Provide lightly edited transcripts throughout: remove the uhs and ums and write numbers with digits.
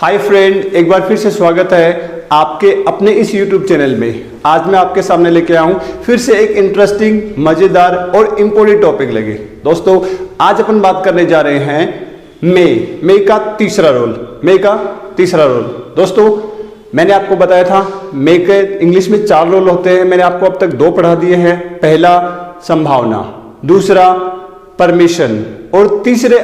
Hi friend, एक बार फिर से स्वागत है आपके अपने इस YouTube चैनल में। आज मैं आपके सामने लेके आया हूँ फिर से एक इंटरेस्टिंग, मज़ेदार और इम्पोर्टेंट टॉपिक लगे। दोस्तों, आज अपन बात करने जा रहे हैं मे का तीसरा रोल। दोस्तों, मैंने आपको बताया था मे के इंग्लिश में 4 रोल होते हैं। मैंने आपको अब तक 2 पढ़ा दिए हैं। पहला संभावना, दूसरा परमिशन और तीसरे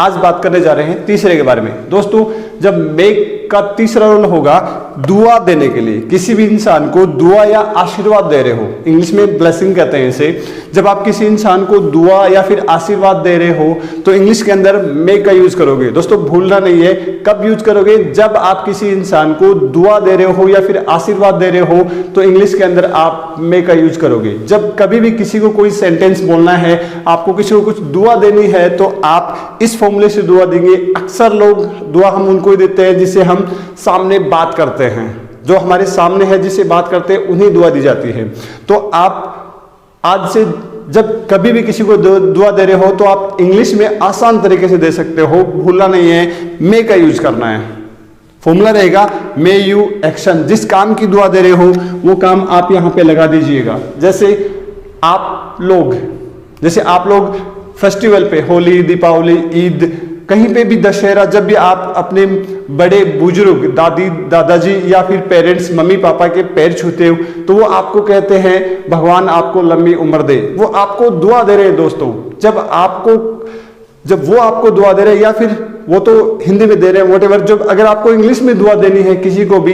आज बात करने जा रहे हैं तीसरे के बारे में। दोस्तों, जब मे का तीसरा रोल होगा दुआ देने के लिए, किसी भी इंसान को दुआ या आशीर्वाद दे रहे हो, इंग्लिश में ब्लेसिंग कहते हैं इसे। जब आप किसी इंसान को दुआ या फिर आशीर्वाद दे रहे हो तो इंग्लिश के अंदर मे का यूज करोगे। दोस्तों, भूलना नहीं है, कब यूज करोगे? जब आप किसी इंसान को दुआ दे रहे हो या फिर आशीर्वाद दे रहे हो तो इंग्लिश के अंदर आप मे का यूज करोगे। जब कभी भी किसी को कोई सेंटेंस बोलना है, आपको किसी को कुछ दुआ देनी है तो आप इस फॉर्मूले से दुआ देंगे। अक्सर लोग दुआ हम उनको ही देते हैं जिससे हम सामने बात करते हैं, जो हमारे सामने है जिससे बात करते हैं उन्हें दुआ दी जाती है। तो आप आज से जब कभी भी किसी को दुआ दे रहे हो तो आप इंग्लिश में आसान तरीके से दे सकते हो। भूलना नहीं है, मे का यूज करना है। फॉर्मूला रहेगा मे यू एक्शन। जिस काम की दुआ दे रहे हो वो काम आप यहां पे लगा दीजिएगा। जैसे आप लोग फेस्टिवल पे, होली, दीपावली, ईद, कहीं पे भी दशहरा, जब भी आप अपने बड़े बुजुर्ग दादाजी या फिर पेरेंट्स, मम्मी पापा के पैर छूते हो तो वो आपको कहते हैं भगवान आपको लंबी उम्र दे। वो आपको दुआ दे रहे हैं। दोस्तों, जब वो आपको दुआ दे रहे हैं या फिर वो तो हिंदी में दे रहे हैं, व्हाटएवर, जब अगर आपको इंग्लिश में दुआ देनी है किसी को भी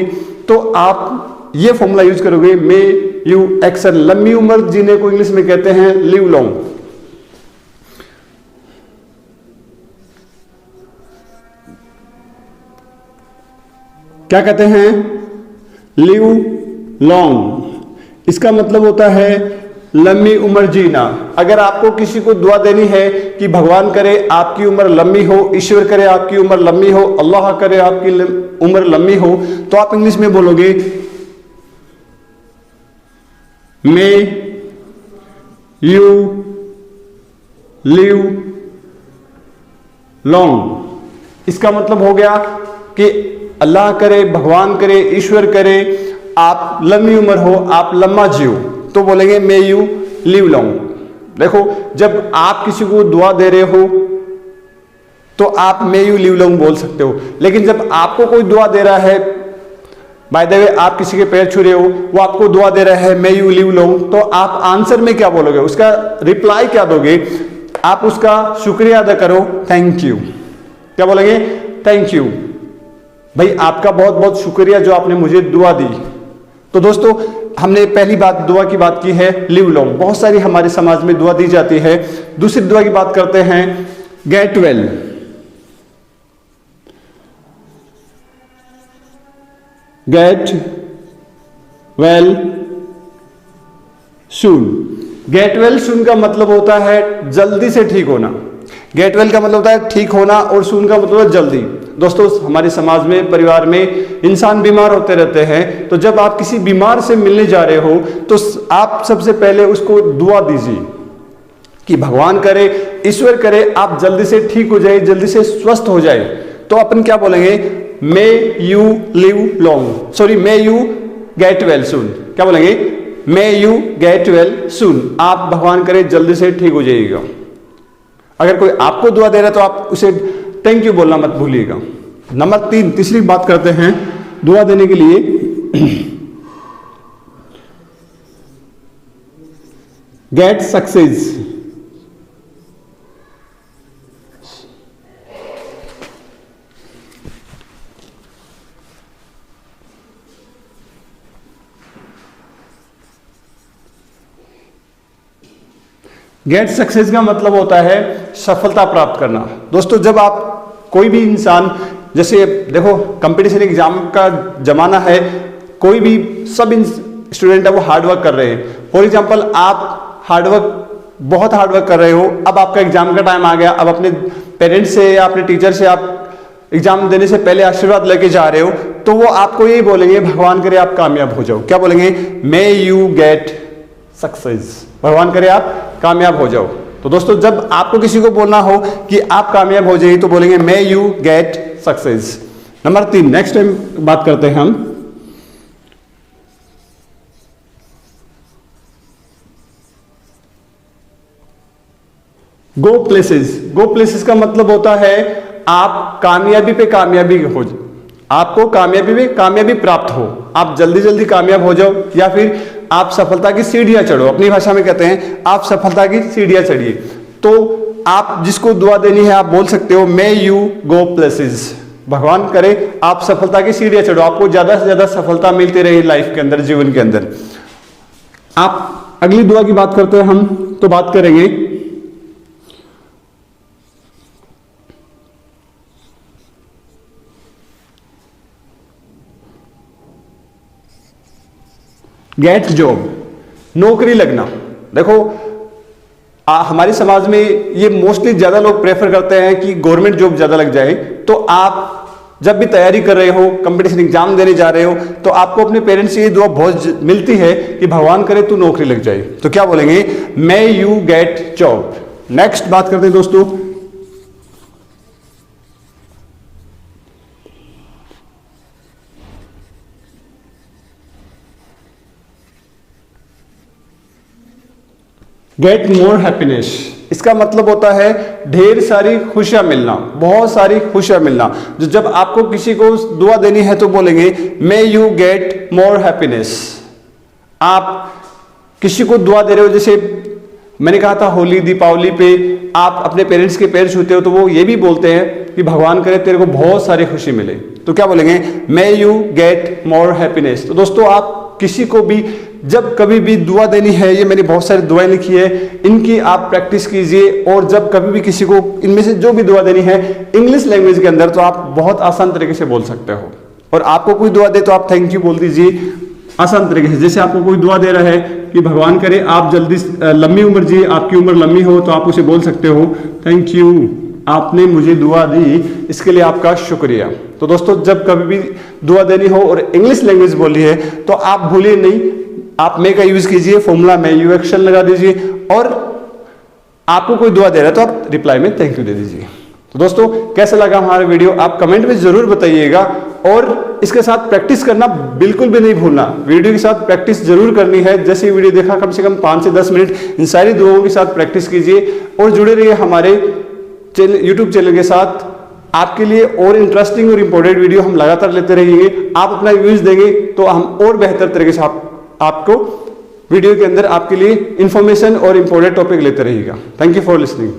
तो आप ये फॉर्मूला यूज करोगे, मे यू एक्शन। लंबी उम्र जीने को इंग्लिश में कहते हैं लिव लॉन्ग। क्या कहते हैं? Live long. इसका मतलब होता है लंबी उम्र जीना। अगर आपको किसी को दुआ देनी है कि भगवान करे आपकी उम्र लंबी हो, ईश्वर करे आपकी उम्र लंबी हो, अल्लाह करे आपकी उम्र लंबी हो, तो आप इंग्लिश में बोलोगे मे यू लिव लॉन्ग। इसका मतलब हो गया कि अल्लाह करे, भगवान करे, ईश्वर करे आप लंबी उम्र हो, आप लंबा जियो, तो बोलेंगे मे यू लिव लॉन्ग। देखो, जब आप किसी को दुआ दे रहे हो तो आप मे यू लिव लॉन्ग बोल सकते हो। लेकिन जब आपको कोई दुआ दे रहा है, बाय द वे आप किसी के पैर छू रहे हो, वो आपको दुआ दे रहा है मे यू लिव लॉन्ग, तो आप आंसर में क्या बोलोगे? उसका रिप्लाई क्या दोगे? आप उसका शुक्रिया अदा करो, थैंक यू। क्या बोलेंगे? थैंक यू भाई, आपका बहुत बहुत शुक्रिया जो आपने मुझे दुआ दी। तो दोस्तों, हमने पहली बात दुआ की बात की है लिव लॉन्ग। बहुत सारी हमारे समाज में दुआ दी जाती है। दूसरी दुआ की बात करते हैं get well. Get well soon. Get well soon का मतलब होता है जल्दी से ठीक होना। गेट वेल का मतलब होता है ठीक होना और सून का मतलब है जल्दी। दोस्तों, हमारे समाज में, परिवार में इंसान बीमार होते रहते हैं। तो जब आप किसी बीमार से मिलने जा रहे हो तो आप सबसे पहले उसको दुआ दीजिए कि भगवान करे, ईश्वर करे आप जल्दी से ठीक हो जाए, जल्दी से स्वस्थ हो जाए। तो अपन क्या बोलेंगे? May you live long, sorry may you get well soon. क्या बोलेंगे? May you get well soon. आप भगवान करे जल्दी से ठीक हो जाइएगा। अगर कोई आपको दुआ दे रहा है तो आप उसे थैंक यू बोलना मत भूलिएगा। नंबर 3, तीसरी बात करते हैं दुआ देने के लिए गेट सक्सेस। गेट सक्सेस का मतलब होता है सफलता प्राप्त करना। दोस्तों, जब आप कोई भी इंसान, जैसे देखो कंपटीशन एग्जाम का जमाना है, कोई भी सब स्टूडेंट है वो हार्डवर्क कर रहे हैं। फॉर एग्जांपल, आप बहुत हार्डवर्क कर रहे हो, अब आपका एग्जाम का टाइम आ गया, अब अपने पेरेंट्स से या अपने टीचर से आप एग्जाम देने से पहले आशीर्वाद लेके जा रहे हो, तो वो आपको यही बोलेंगे भगवान करे आप कामयाब हो जाओ। क्या बोलेंगे? May you get success. भगवान करे आप कामयाब हो जाओ। तो दोस्तों, जब आपको किसी को बोलना हो कि आप कामयाब हो जाइए तो बोलेंगे may you get success. Number 3, next time बात करते हैं हम गो प्लेसेस। गो प्लेसेस का मतलब होता है आप कामयाबी पे कामयाबी हो, आपको कामयाबी में कामयाबी प्राप्त हो, आप जल्दी जल्दी कामयाब हो जाओ, या फिर आप सफलता की सीढ़ियां चढ़ो। अपनी भाषा में कहते हैं आप सफलता की सीढ़ियां चढ़िए। तो आप जिसको दुआ देनी है आप बोल सकते हो मे यू गो प्लेसेस, भगवान करे आप सफलता की सीढ़ियां चढ़ो, आपको ज्यादा से ज्यादा सफलता मिलती रहे लाइफ के अंदर, जीवन के अंदर। आप अगली दुआ की बात करते हैं हम, तो बात करेंगे गेट जॉब, नौकरी लगना। देखो हमारे समाज में ये मोस्टली ज्यादा लोग प्रेफर करते हैं कि गवर्नमेंट जॉब ज्यादा लग जाए। तो आप जब भी तैयारी कर रहे हो, कंपटीशन एग्जाम देने जा रहे हो, तो आपको अपने पेरेंट्स से ये दुआ बहुत मिलती है कि भगवान करे तू नौकरी लग जाए। तो क्या बोलेंगे, may you get job. Next बात करते हैं दोस्तों गेट मोर हैप्पीनेस। इसका मतलब होता है ढेर सारी खुशियां मिलना, बहुत सारी खुशियां मिलना। जो जब आपको किसी को दुआ देनी है तो बोलेंगे may you get more happiness. आप किसी को दुआ दे रहे हो, जैसे मैंने कहा था होली दीपावली पे आप अपने पेरेंट्स के पैर छूते हो, तो वो ये भी बोलते हैं कि भगवान करे तेरे को बहुत सारी खुशी मिले। तो क्या बोलेंगे, may you get more happiness. तो दोस्तों आप किसी को भी जब कभी भी दुआ देनी है, ये मैंने बहुत सारी दुआएं लिखी है, इनकी आप प्रैक्टिस कीजिए। और जब कभी भी किसी को इनमें से जो भी दुआ देनी है इंग्लिश लैंग्वेज के अंदर, तो आप बहुत आसान तरीके से बोल सकते हो। और आपको कोई दुआ दे तो आप थैंक यू बोल दीजिए आसान तरीके से। जैसे आपको कोई दुआ दे रहा है कि भगवान करे आप जल्दी लंबी उम्र जिए, आपकी उम्र लंबी हो, तो आप उसे बोल सकते हो थैंक यू, आपने मुझे दुआ दी, इसके लिए आपका शुक्रिया। तो दोस्तों जब कभी भी दुआ देनी हो और इंग्लिश लैंग्वेज बोली है तो आप भूलिए नहीं, आप मे का यूज कीजिए, फॉर्मूला मे यू एक्शन लगा दीजिए। और आपको कोई दुआ दे रहा है तो आप रिप्लाई में थैंक यू दे दीजिए। तो दोस्तों कैसा लगा हमारा वीडियो आप कमेंट में जरूर बताइएगा। और इसके साथ प्रैक्टिस करना बिल्कुल भी नहीं भूलना, वीडियो के साथ प्रैक्टिस जरूर करनी है। जैसे वीडियो देखा कम से कम 5 से 10 मिनट इन सारी दुआओं के साथ प्रैक्टिस कीजिए और जुड़े रहिए हमारे यूट्यूब चैनल के साथ। आपके लिए और इंटरेस्टिंग और इंपॉर्टेंट वीडियो हम लगातार लेते रहेंगे। आप अपना व्यूज देंगे तो हम और बेहतर तरीके से आपको वीडियो के अंदर आपके लिए इंफॉर्मेशन और इंपॉर्टेंट टॉपिक लेते रहिएगा। Thank you for listening.